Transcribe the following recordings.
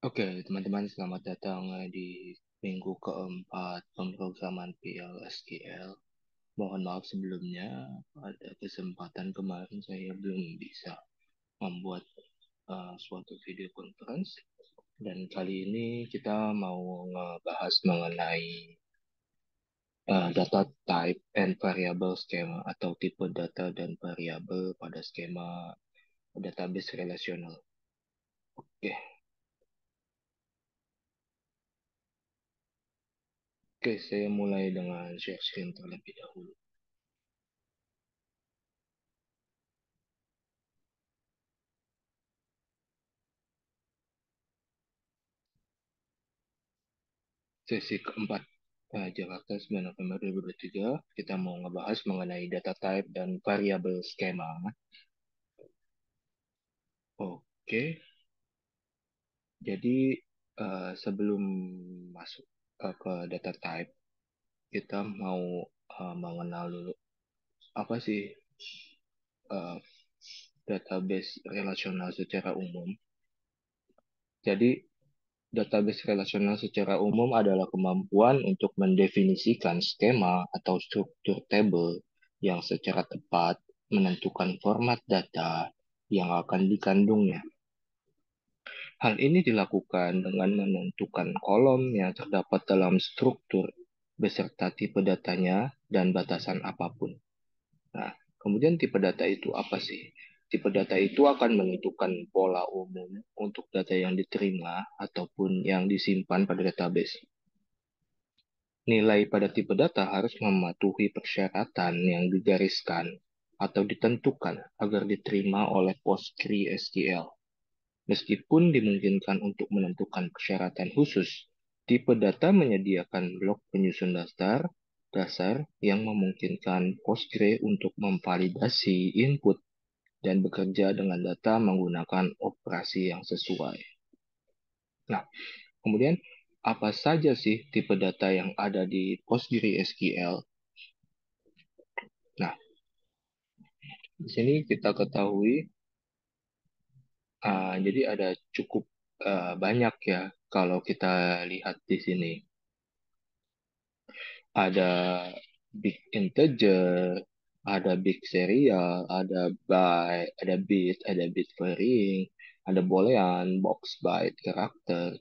Oke, teman-teman, selamat datang di minggu keempat pemrograman PLSQL. Mohon maaf sebelumnya, pada kesempatan kemarin saya belum bisa membuat suatu video conference. Dan kali ini kita mau ngebahas mengenai data type and variable schema atau tipe data dan variabel pada skema database relasional. Oke, oke, saya mulai dengan share screen terlebih dahulu. Sesi keempat, Jakarta 9 November 2023, kita mau ngebahas mengenai data type dan variabel skema. Oke, jadi sebelum masuk ke data type, kita mau mengenal dulu apa sih eh, database relasional secara umum. Jadi, database relasional secara umum adalah kemampuan untuk mendefinisikan skema atau struktur tabel yang secara tepat menentukan format data yang akan dikandungnya. Hal ini dilakukan dengan menentukan kolom yang terdapat dalam struktur beserta tipe datanya dan batasan apapun. Nah, kemudian tipe data itu apa sih? Tipe data itu akan menentukan pola umum untuk data yang diterima ataupun yang disimpan pada database. Nilai pada tipe data harus mematuhi persyaratan yang digariskan atau ditentukan agar diterima oleh PostgreSQL. Meskipun dimungkinkan untuk menentukan persyaratan khusus, tipe data menyediakan blok penyusun dasar yang memungkinkan Postgre untuk memvalidasi input dan bekerja dengan data menggunakan operasi yang sesuai. Nah, kemudian apa saja sih tipe data yang ada di PostgreSQL? Nah, di sini kita ketahui, jadi ada cukup banyak ya kalau kita lihat di sini. Ada big integer, ada big serial, ada byte, ada bit varying, ada boolean, box byte, karakter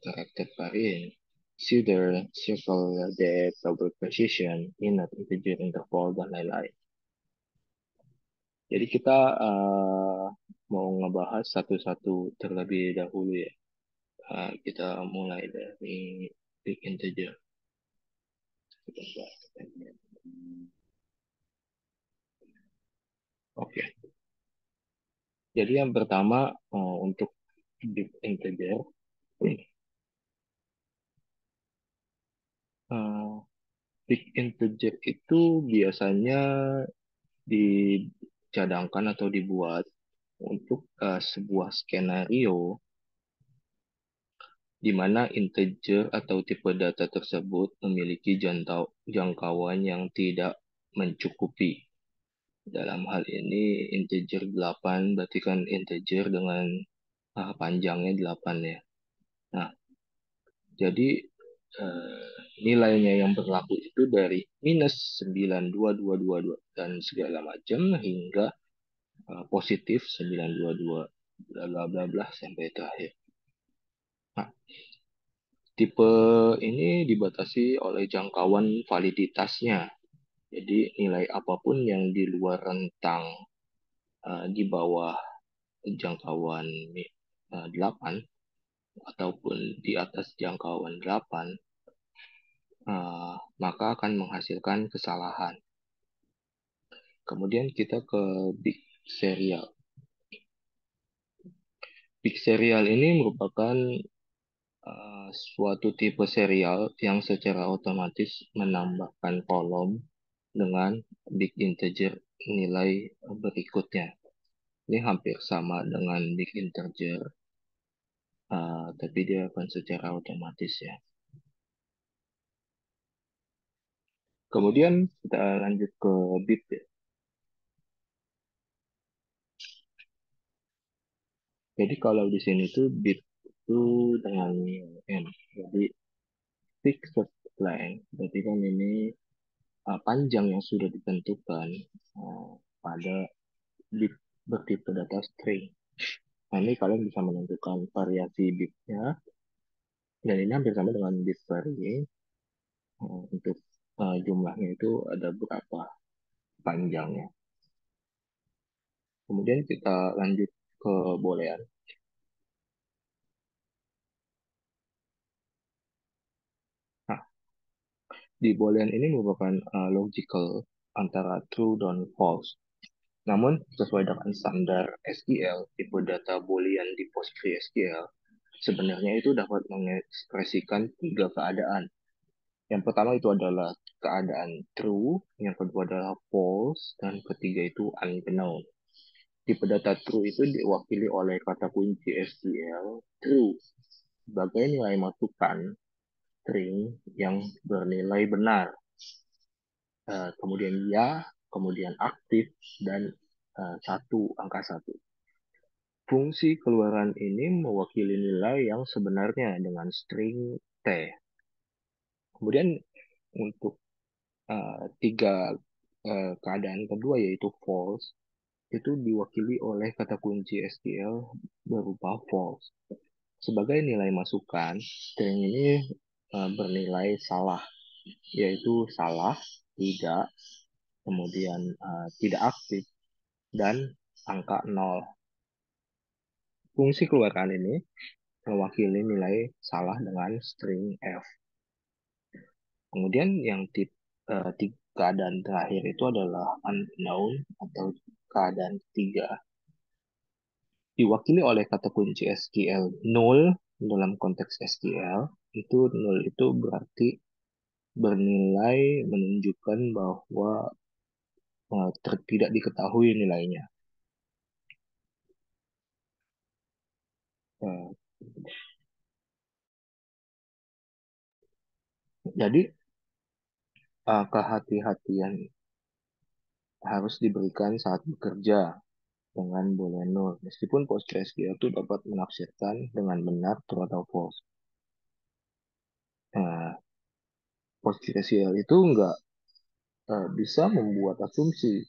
varying, shader, circle depth, double precision, inner integer interval, dan lain-lain. Jadi kita mau ngebahas satu-satu terlebih dahulu ya. Kita mulai dari big integer. Oke. Jadi yang pertama untuk big integer, eh, big integer itu biasanya dicadangkan atau dibuat untuk sebuah skenario di mana integer atau tipe data tersebut memiliki jangkauan yang tidak mencukupi. Dalam hal ini integer 8 berarti kan integer dengan panjangnya 8 ya. Nah, jadi nilainya yang berlaku itu dari minus 92222 dan segala macam hingga positif 922 bla bla bla bla sampai terakhir. Nah, tipe ini dibatasi oleh jangkauan validitasnya. Jadi nilai apapun yang di luar rentang di bawah jangkauan 8 ataupun di atas jangkauan 8 maka akan menghasilkan kesalahan. Kemudian kita ke big serial. Big serial ini merupakan suatu tipe serial yang secara otomatis menambahkan kolom dengan big integer nilai berikutnya. Ini hampir sama dengan big integer, tapi dia akan secara otomatis ya. Kemudian kita lanjut ke bit ya. Jadi kalau di sini tuh bit itu dengan n. Jadi fixed length berarti kan ini panjang yang sudah ditentukan pada bit bertipe data string. Nah, ini kalian bisa menentukan variasi bitnya, dan ini hampir sama dengan bit varying. Untuk jumlahnya itu ada berapa panjangnya. Kemudian kita lanjut ke boolean. Nah, di boolean ini merupakan logical antara true dan false. Namun, sesuai dengan standar SQL, tipe data boolean di PostgreSQL, sebenarnya itu dapat mengekspresikan tiga keadaan. Yang pertama itu adalah keadaan true, yang kedua adalah false, dan ketiga itu unknown. Tipe data true itu diwakili oleh kata kunci SQL true sebagai nilai masukan string yang bernilai benar. Kemudian ya, kemudian aktif, dan angka satu. Fungsi keluaran ini mewakili nilai yang sebenarnya dengan string T. Kemudian untuk tiga keadaan kedua yaitu false, itu diwakili oleh kata kunci SQL berupa false. Sebagai nilai masukan, string ini bernilai salah, yaitu salah, tidak, kemudian tidak aktif, dan angka 0. Fungsi keluaran ini mewakili nilai salah dengan string F. Kemudian yang keadaan terakhir itu adalah unknown atau keadaan ketiga. Diwakili oleh kata kunci SQL null dalam konteks SQL. Itu null itu berarti bernilai menunjukkan bahwa tidak diketahui nilainya. Eh, jadi kehati-hatian harus diberikan saat bekerja dengan boolean null. Meskipun PostgreSQL itu dapat menafsirkan dengan benar true atau false. Nah, PostgreSQL itu nggak bisa membuat asumsi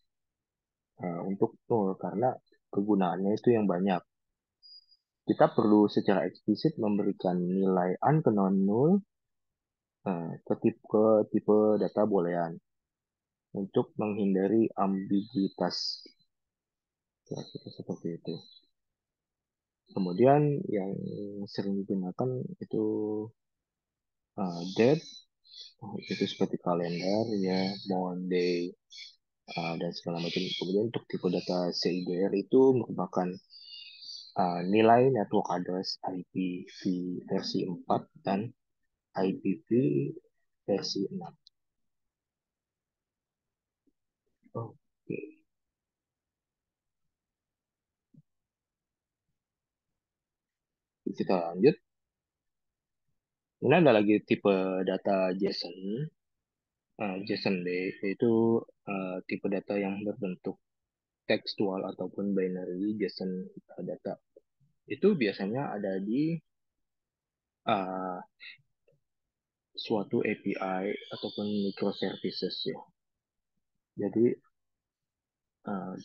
untuk null karena kegunaannya itu yang banyak. Kita perlu secara eksplisit memberikan nilai unknown null ke tipe data boolean untuk menghindari ambiguitas. Kira-kira seperti itu. Kemudian yang sering digunakan itu date, itu seperti kalender ya, Monday, dan segala macam. Kemudian untuk tipe data CIDR itu merupakan nilai network address IPv versi 4 dan IPv versi 6. Oke, kita lanjut. Ini ada lagi tipe data JSON. JSON B yaitu tipe data yang berbentuk tekstual ataupun binary JSON data. Itu biasanya ada di uh, suatu API ataupun microservices ya. Jadi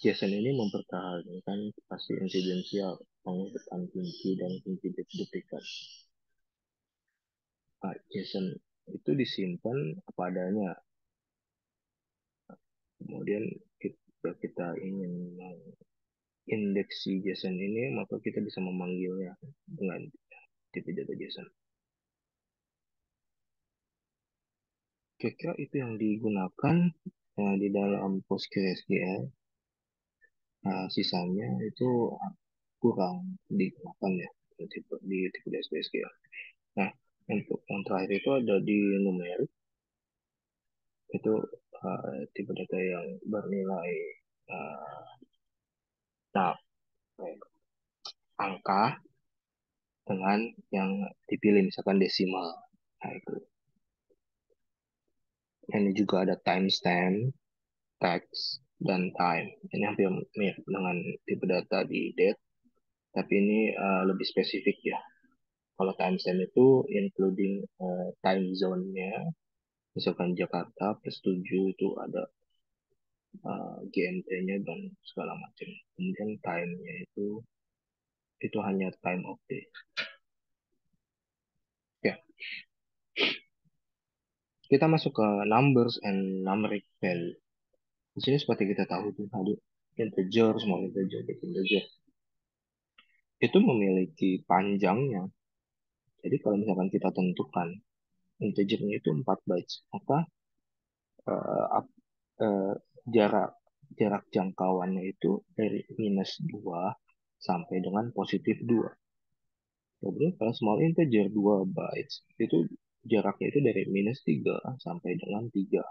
JSON ini mempertahankan pasti insidensial, pengurutan kunci dan kunci duplikat. JSON itu disimpan apa adanya. Kemudian kita ingin indeksi JSON ini, maka kita bisa memanggilnya dengan tipe data JSON. Kira-kira itu yang digunakan di dalam PostgreSQL. Sisanya itu kurang digunakan ya di tipe SQL. Nah, untuk yang terakhir itu ada di numerik, itu tipe data yang bernilai uh, nah, angka dengan yang dipilih misalkan desimal. Nah, itu. Ini juga ada timestamp, text, dan time. Ini hampir mirip dengan tipe data di date, tapi ini lebih spesifik ya. Kalau timestamp itu including time zone-nya, misalkan Jakarta plus 7 itu ada GMT-nya dan segala macam. Kemudian time-nya itu hanya time of day. Ya, kita masuk ke numbers and numeric value. Di sini seperti kita tahu tuh tadi integer, small integer, big integer itu memiliki panjangnya. Jadi kalau misalkan kita tentukan integernya itu 4 bytes, maka eh, ap- eh, jarak jarak jangkauannya itu dari -2 sampai dengan +2. Kemudian kalau small integer 2 bytes itu jaraknya itu dari -3 sampai dengan 3.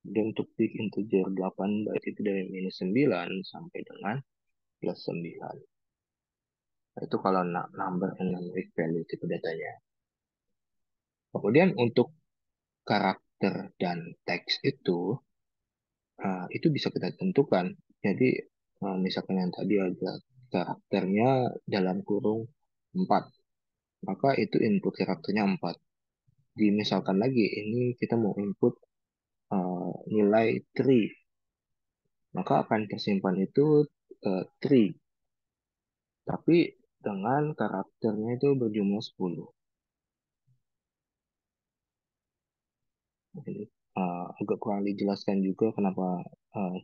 Dan untuk big integer 8 bytes itu dari -9 sampai dengan +9. Itu kalau number and numeric value tipe datanya. Kemudian untuk karakter dan teks itu bisa kita tentukan. Jadi misalkan yang tadi ada karakternya dalam kurung 4, maka itu input karakternya 4. Misalkan lagi ini kita mau input nilai 3, maka akan tersimpan itu 3, tapi dengan karakternya itu berjumlah 10. Jadi, agak kurang dijelaskan juga kenapa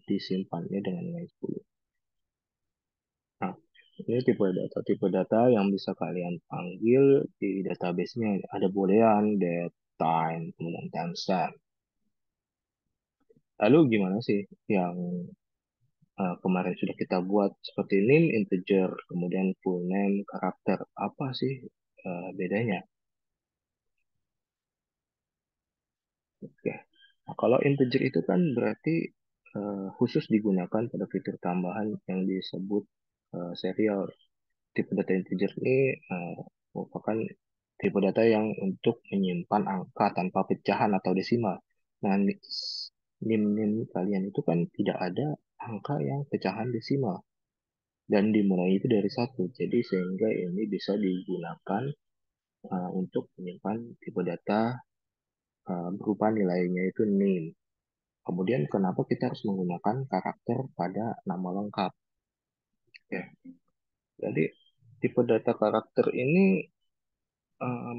disimpannya dengan nilai 10. Nah, ini tipe data yang bisa kalian panggil di database-nya. Ada boolean, date, time, kemudian timestamp. Lalu gimana sih yang kemarin sudah kita buat seperti name, integer, kemudian full name, karakter. Apa sih bedanya? Oke. Nah, kalau integer itu kan berarti khusus digunakan pada fitur tambahan yang disebut serial. Tipe data integer ini merupakan tipe data yang untuk menyimpan angka tanpa pecahan atau desimal. Nah, NIM kalian itu kan tidak ada angka yang pecahan desimal dan dimulai itu dari satu. Jadi sehingga ini bisa digunakan untuk menyimpan tipe data berupa nilainya itu name. Kemudian kenapa kita harus menggunakan karakter pada nama lengkap? Ya, jadi tipe data karakter ini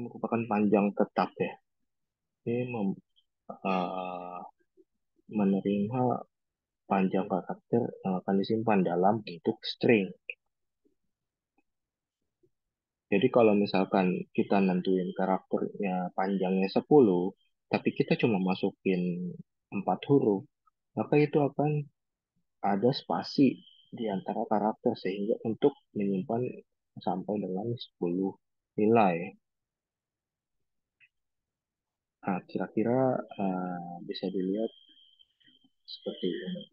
merupakan panjang tetap ya. Ini eh, menerima panjang karakter yang akan disimpan dalam bentuk string. Jadi kalau misalkan kita nentuin karakternya panjangnya 10, tapi kita cuma masukin 4 huruf, maka itu akan ada spasi di antara karakter sehingga untuk menyimpan sampai dengan 10 nilai. Nah, kira-kira bisa dilihat seperti ini.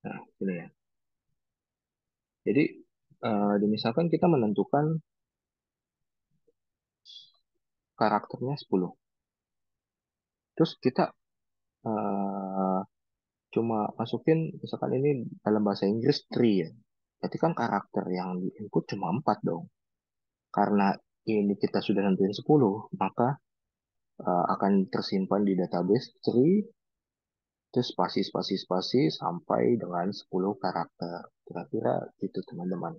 Nah, ini ya. Jadi, misalkan kita menentukan karakternya 10. Terus kita eh, cuma masukin, misalkan ini dalam bahasa Inggris tree ya. Berarti kan karakter yang di input cuma 4 dong. Karena ini kita sudah nentuin 10, maka akan tersimpan di database tree, terus spasi, spasi, spasi, sampai dengan 10 karakter. Kira-kira itu teman-teman.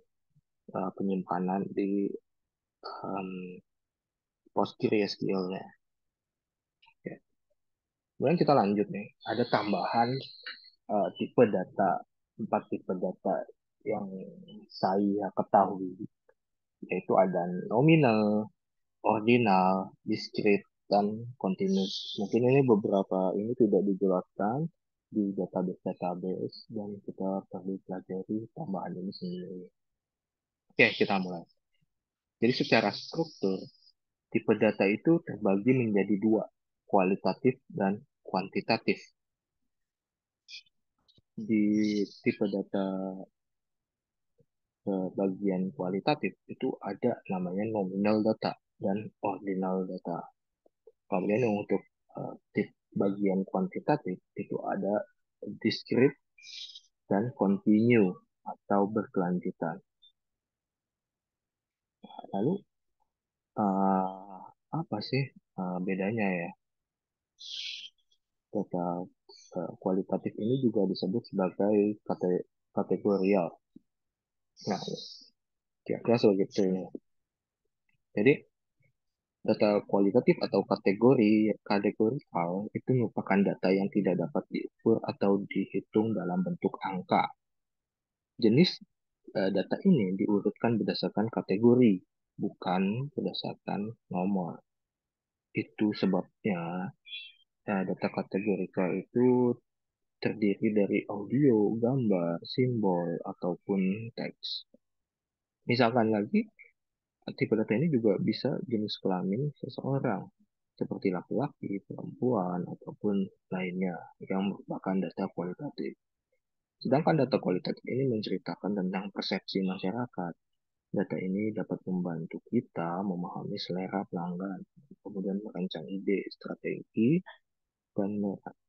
Penyimpanan di um, PostgreSQL-nya. Ya. Kemudian kita lanjut nih. Ada tambahan tipe data, 4 tipe data yang saya ketahui, yaitu ada nominal, ordinal, discrete, dan continuous. Mungkin ini beberapa ini tidak dijelaskan di database-database dan kita perlu pelajari tambahan ini sendiri. Oke, kita mulai. Jadi secara struktur, tipe data itu terbagi menjadi dua, kualitatif dan kuantitatif. Di tipe data bagian kualitatif itu ada namanya nominal data dan ordinal data. Kemudian untuk bagian kuantitatif itu ada discrete dan continue atau berkelanjutan. Lalu uh, apa sih bedanya ya? Data kualitatif ini juga disebut sebagai kategorial. Nah, kira-kira seperti itu. Jadi, data kualitatif atau kategorikal itu merupakan data yang tidak dapat diukur atau dihitung dalam bentuk angka. Jenis data ini diurutkan berdasarkan kategori, bukan berdasarkan nomor. Itu sebabnya data kategorikal itu terdiri dari audio, gambar, simbol, ataupun teks. Misalkan lagi, tipe data ini juga bisa jenis kelamin seseorang, seperti laki-laki, perempuan, ataupun lainnya yang merupakan data kualitatif. Sedangkan data kualitatif ini menceritakan tentang persepsi masyarakat. Data ini dapat membantu kita memahami selera pelanggan, kemudian merancang ide, strategi, dan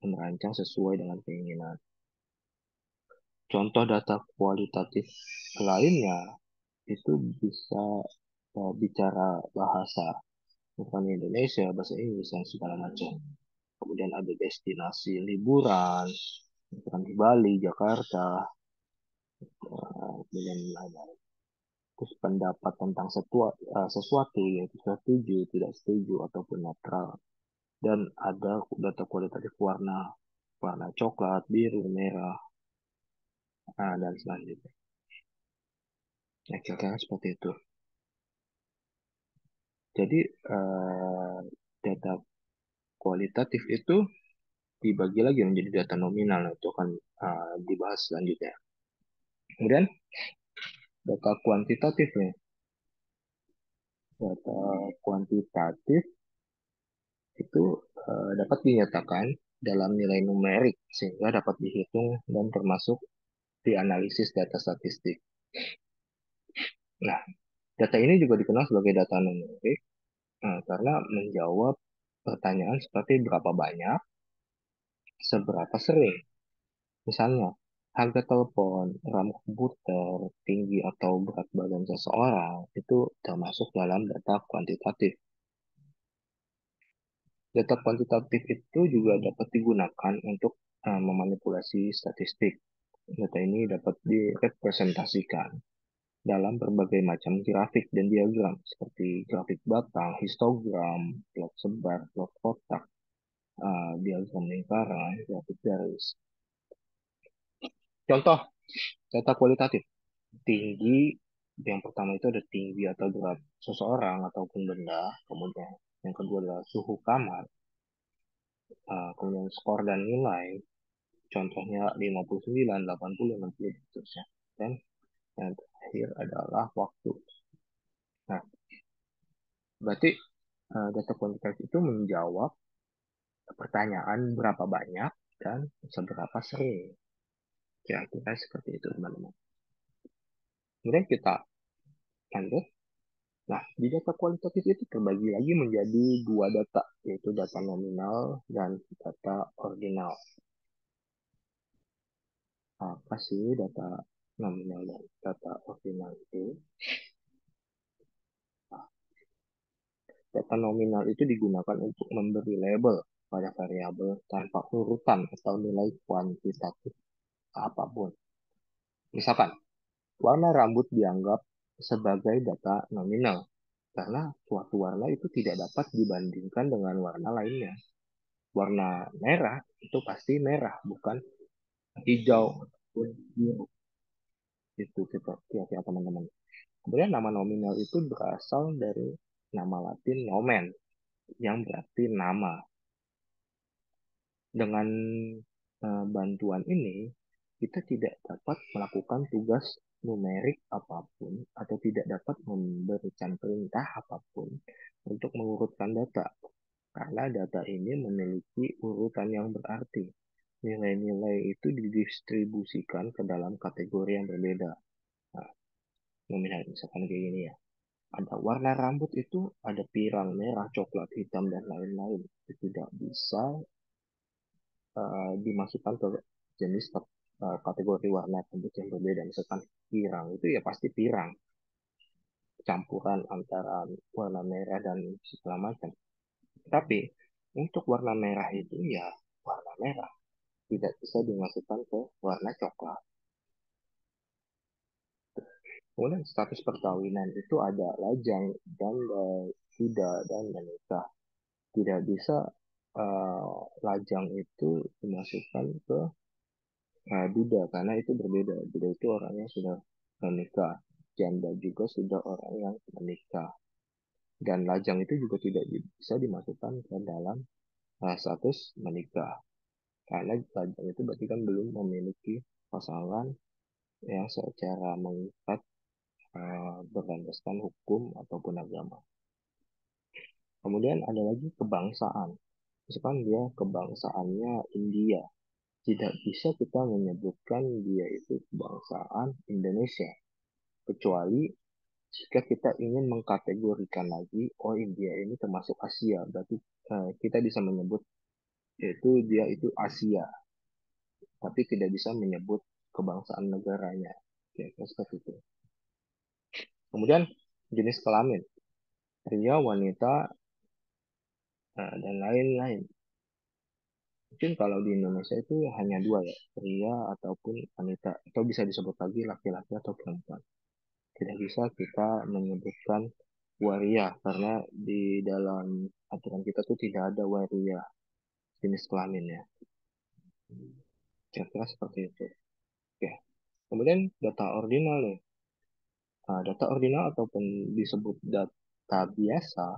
merancang sesuai dengan keinginan. Contoh data kualitatif lainnya itu bisa bicara bahasa, bukan Indonesia, bahasa Inggris, dan segala macam. Kemudian ada destinasi liburan, misalkan di Bali, Jakarta, kemudian ada terus pendapat tentang sesuatu, yaitu setuju, tidak setuju, ataupun netral. Dan ada data kualitatif warna, warna coklat, biru, merah, dan selanjutnya. Nah, kira-kira seperti itu. Jadi, data kualitatif itu dibagi lagi menjadi data nominal. Itu akan dibahas selanjutnya. Kemudian, data kuantitatif nih. Data kuantitatif itu dapat dinyatakan dalam nilai numerik sehingga dapat dihitung dan termasuk dianalisis data statistik. Nah, data ini juga dikenal sebagai data numerik karena menjawab pertanyaan seperti berapa banyak, seberapa sering. Misalnya, harga telepon, RAM komputer, tinggi atau berat badan seseorang itu termasuk dalam data kuantitatif. Data kuantitatif itu juga dapat digunakan untuk memanipulasi statistik. Data ini dapat direpresentasikan dalam berbagai macam grafik dan diagram seperti grafik batang, histogram, plot sebar, plot kotak, diagram lingkaran, grafik garis. Contoh data kualitatif. Tinggi, yang pertama itu ada tinggi atau berat seseorang ataupun benda, kemudian yang kedua adalah suhu kamar, kemudian skor dan nilai, contohnya 59, 80, 60, seterusnya. Dan yang terakhir adalah waktu. Nah, berarti data kuantitatif itu menjawab pertanyaan berapa banyak dan seberapa sering. Kira-kira seperti itu, teman-teman. Kemudian kita lanjut. Nah, di data kualitatif itu terbagi lagi menjadi dua data, yaitu data nominal dan data ordinal. Apa sih data nominal dan data ordinal itu? Nah, data nominal itu digunakan untuk memberi label pada variabel tanpa urutan atau nilai kuantitatif apapun. Misalkan, warna rambut dianggap sebagai data nominal karena suatu warna itu tidak dapat dibandingkan dengan warna lainnya. Warna merah itu pasti merah, bukan hijau ataupun biru. Itu kita kira-kira teman-teman. Kemudian nama nominal itu berasal dari nama Latin nomen, yang berarti nama. Dengan bantuan ini, kita tidak dapat melakukan tugas numerik apapun atau tidak dapat memberikan perintah apapun untuk mengurutkan data. Karena data ini memiliki urutan yang berarti. Nilai-nilai itu didistribusikan ke dalam kategori yang berbeda. Nah, nominal misalkan kayak gini ya. Ada warna rambut itu ada pirang, merah, coklat, hitam, dan lain-lain. Itu tidak bisa dimasukkan ke jenis kategori warna rambut yang berbeda. Misalkan pirang itu ya pasti pirang, campuran antara warna merah dan segala macam. Tapi untuk warna merah itu ya warna merah, tidak bisa dimasukkan ke warna coklat. Kemudian status perkawinan itu ada lajang, janda, duda, dan menikah. Tidak bisa lajang itu dimasukkan ke duda karena itu berbeda. Duda itu orangnya sudah menikah. Janda juga sudah orang yang menikah. Dan lajang itu juga tidak bisa dimasukkan ke dalam status menikah. Karena lajang itu berarti kan belum memiliki pasangan yang secara mengikat berlandaskan hukum ataupun agama. Kemudian ada lagi kebangsaan. Misalkan dia kebangsaannya India. Tidak bisa kita menyebutkan dia itu kebangsaan Indonesia. Kecuali jika kita ingin mengkategorikan lagi, oh India ini termasuk Asia. Berarti kita bisa menyebut yaitu dia itu Asia. Tapi tidak bisa menyebut kebangsaan negaranya. Ya, seperti itu. Kemudian jenis kelamin. Pria, wanita, dan lain-lain. Mungkin kalau di Indonesia itu hanya dua ya, pria ataupun wanita, atau bisa disebut lagi laki-laki atau perempuan. Tidak bisa kita menyebutkan waria, karena di dalam aturan kita tuh tidak ada waria jenis kelaminnya. Kira-kira seperti itu. Oke. Kemudian data ordinal nih. Data ordinal ataupun disebut data biasa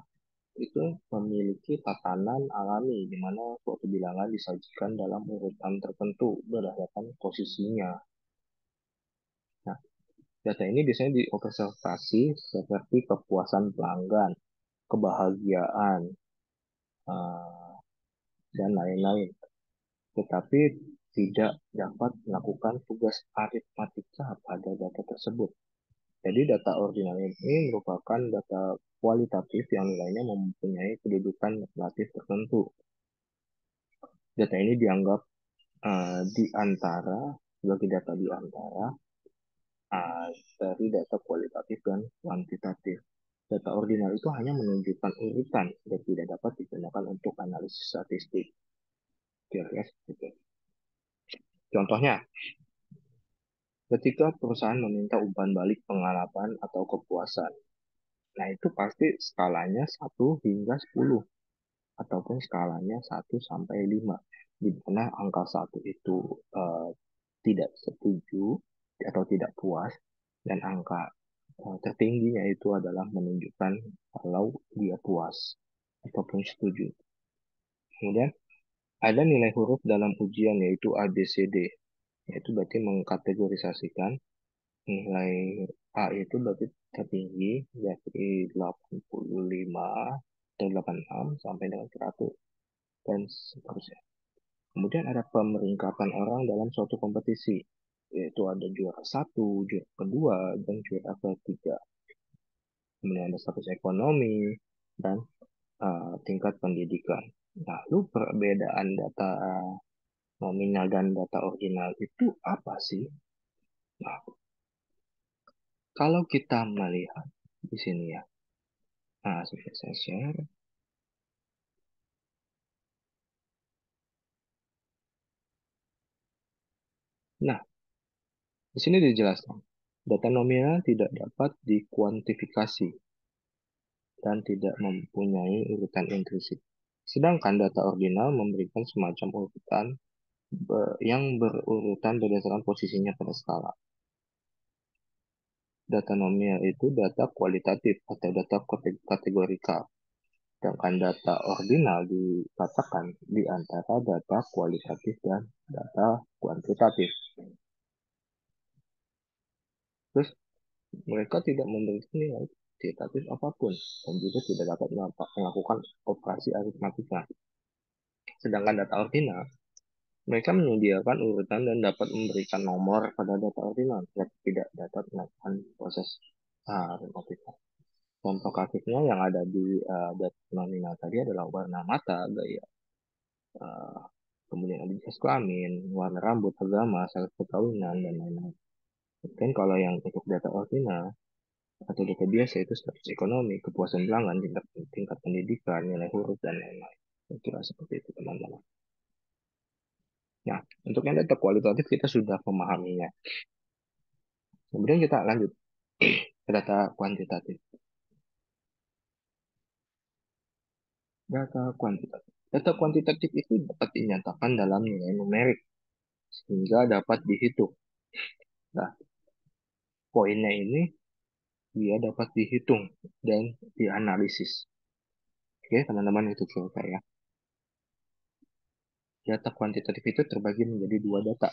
itu memiliki tatanan alami di mana suatu bilangan disajikan dalam urutan tertentu berdasarkan posisinya. Nah, data ini biasanya diobservasi seperti kepuasan pelanggan, kebahagiaan, eh, dan lain-lain. Tetapi tidak dapat melakukan tugas aritmatika pada data tersebut. Jadi data ordinal ini merupakan data kualitatif yang nilainya mempunyai kedudukan relatif tertentu. Data ini dianggap di antara sebagai data di antara uh, dari data kualitatif dan kuantitatif. Data ordinal itu hanya menunjukkan urutan dan tidak dapat digunakan untuk analisis statistik. Kira-kira seperti itu. Contohnya, ketika perusahaan meminta umpan balik pengalaman atau kepuasan, nah itu pasti skalanya 1 hingga 10 ataupun skalanya 1 sampai 5, di mana angka 1 itu tidak setuju atau tidak puas, dan angka tertingginya itu adalah menunjukkan kalau dia puas ataupun setuju. Kemudian ada nilai huruf dalam ujian yaitu ABCD, yaitu berarti mengkategorisasikan nilai A itu berarti tertinggi dari 85 atau 86 sampai dengan 100 dan seterusnya. Kemudian ada pemeringkatan orang dalam suatu kompetisi, yaitu ada juara satu, juara kedua, dan juara ketiga. Kemudian ada status ekonomi dan tingkat pendidikan. Lalu perbedaan data nominal dan data ordinal itu apa sih? Nah, kalau kita melihat di sini ya, sudah saya share. Nah, di sini dijelaskan, data nominal tidak dapat dikuantifikasi dan tidak mempunyai urutan intrinsik. Sedangkan data ordinal memberikan semacam urutan yang berurutan berdasarkan posisinya pada skala. Data nominal itu data kualitatif atau data kategorikal. Sedangkan data ordinal dikatakan di antara data kualitatif dan data kuantitatif. Terus mereka tidak memberikan nilai kuantitatif apapun dan juga tidak dapat melakukan operasi aritmatika. Sedangkan data ordinal, mereka menyediakan urutan dan dapat memberikan nomor pada data ordinal, tetapi tidak dapat melakukan proses aritmatika. Contoh kasusnya yang ada di data nominal tadi adalah warna mata, gaya kemudian ada jenis kelamin, warna rambut, agama, syarat perkawinan, dan lain-lain. Dan kalau yang untuk data ordinal atau data biasa itu status ekonomi, kepuasan pelanggan, tingkat pendidikan, nilai huruf, dan lain-lain. Saya kira seperti itu teman-teman. Nah, untuk yang data kualitatif kita sudah memahaminya. Kemudian kita lanjut ke data kuantitatif. Data kuantitatif. Data kuantitatif itu dapat dinyatakan dalam nilai numerik sehingga dapat dihitung. Nah, poinnya ini dia dapat dihitung dan dianalisis. Oke, teman-teman itu selesai ya. Data kuantitatif itu terbagi menjadi dua data,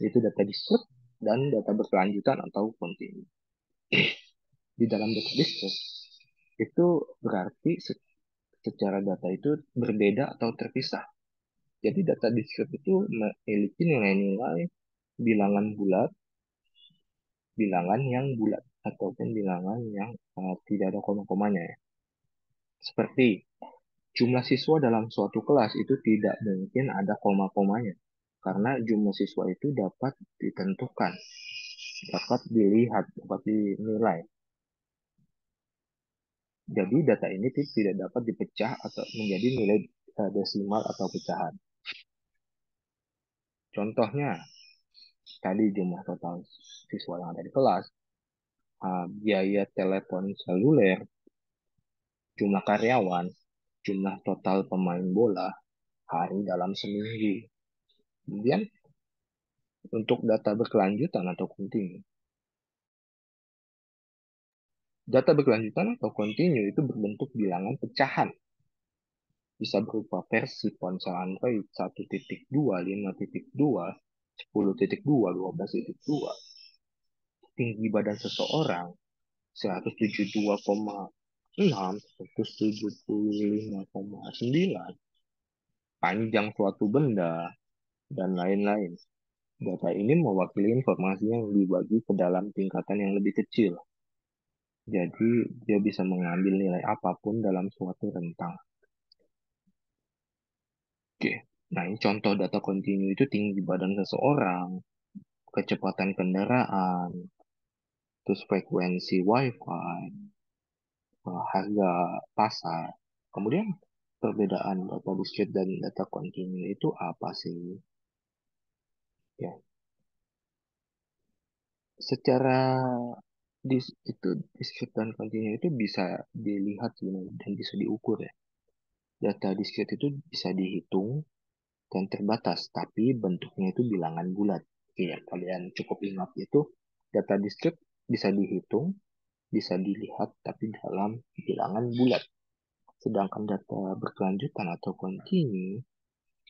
yaitu data discrete dan data berkelanjutan atau kontinu. Di dalam data discrete itu berarti secara data itu berbeda atau terpisah. Jadi data discrete itu memiliki nilai-nilai bilangan bulat, bilangan yang bulat, ataupun bilangan yang tidak ada koma-komanya ya. Seperti jumlah siswa dalam suatu kelas itu tidak mungkin ada koma-komanya. Karena jumlah siswa itu dapat ditentukan, dapat dilihat, dapat dinilai. Jadi data ini tidak dapat dipecah atau menjadi nilai desimal atau pecahan. Contohnya, tadi jumlah total siswa yang ada di kelas, biaya telepon seluler, jumlah karyawan, jumlah total pemain bola, hari dalam seminggu. Kemudian untuk data berkelanjutan atau kontinu. Data berkelanjutan atau kontinu itu berbentuk bilangan pecahan. Bisa berupa versi ponsel Android 1.2, 5.2, 10.2, 12.2. Tinggi badan seseorang 172,6, 175,9, panjang suatu benda, dan lain-lain. Data ini mewakili informasi yang dibagi ke dalam tingkatan yang lebih kecil. Jadi, dia bisa mengambil nilai apapun dalam suatu rentang. Oke, nah ini contoh data kontinu itu tinggi badan seseorang, kecepatan kendaraan, terus frekuensi WiFi, harga pasar. Kemudian perbedaan data discrete dan data kontinu itu apa sih? Ya, secara itu discrete dan kontinu itu bisa dilihat dan bisa diukur ya. Data discrete itu bisa dihitung dan terbatas, tapi bentuknya itu bilangan bulat. Oke, yang kalian cukup ingat itu data discrete bisa dihitung, bisa dilihat, tapi dalam bilangan bulat. Sedangkan data berkelanjutan atau kontinu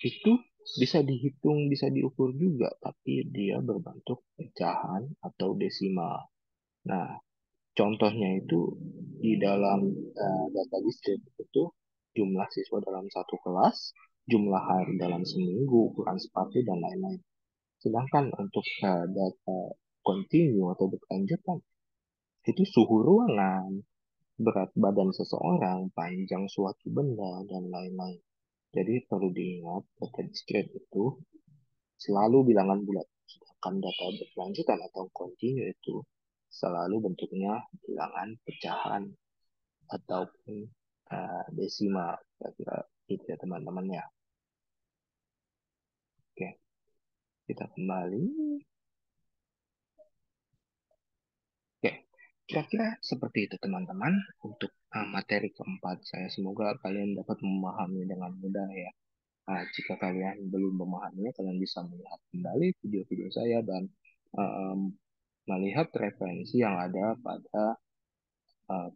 itu bisa dihitung, bisa diukur juga, tapi dia berbentuk pecahan atau desimal. Nah, contohnya itu di dalam data discrete itu jumlah siswa dalam satu kelas, jumlah hari dalam seminggu, ukuran sepatu, dan lain-lain. Sedangkan untuk data kontinu atau berkelanjutan, itu suhu ruangan, berat badan seseorang, panjang suatu benda, dan lain-lain. Jadi perlu diingat, data discrete itu selalu bilangan bulat. Sedangkan data berkelanjutan atau kontinu itu selalu bentuknya bilangan pecahan ataupun desimal. Kira-kira itu ya teman-teman ya. Oke, kita kembali. Oke, kira-kira seperti itu teman-teman untuk materi keempat saya. Semoga kalian dapat memahami dengan mudah ya. Jika kalian belum memahaminya, kalian bisa melihat kembali video-video saya dan um, melihat referensi yang ada pada uh,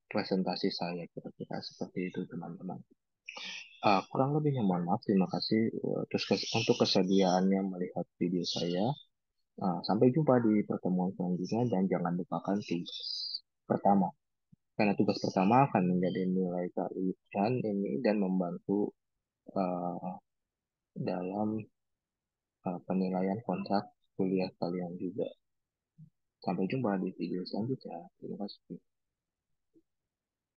presentasi saya. Kira-kira seperti itu teman-teman. Kurang lebihnya mohon maaf. Terima kasih untuk kesediaannya melihat video saya. Sampai jumpa di pertemuan selanjutnya dan jangan lupakan tugas pertama. Karena tugas pertama akan menjadi nilai kalian ini dan membantu uh, dalam penilaian kontrak kuliah kalian juga. Sampai jumpa di video selanjutnya. Terima kasih.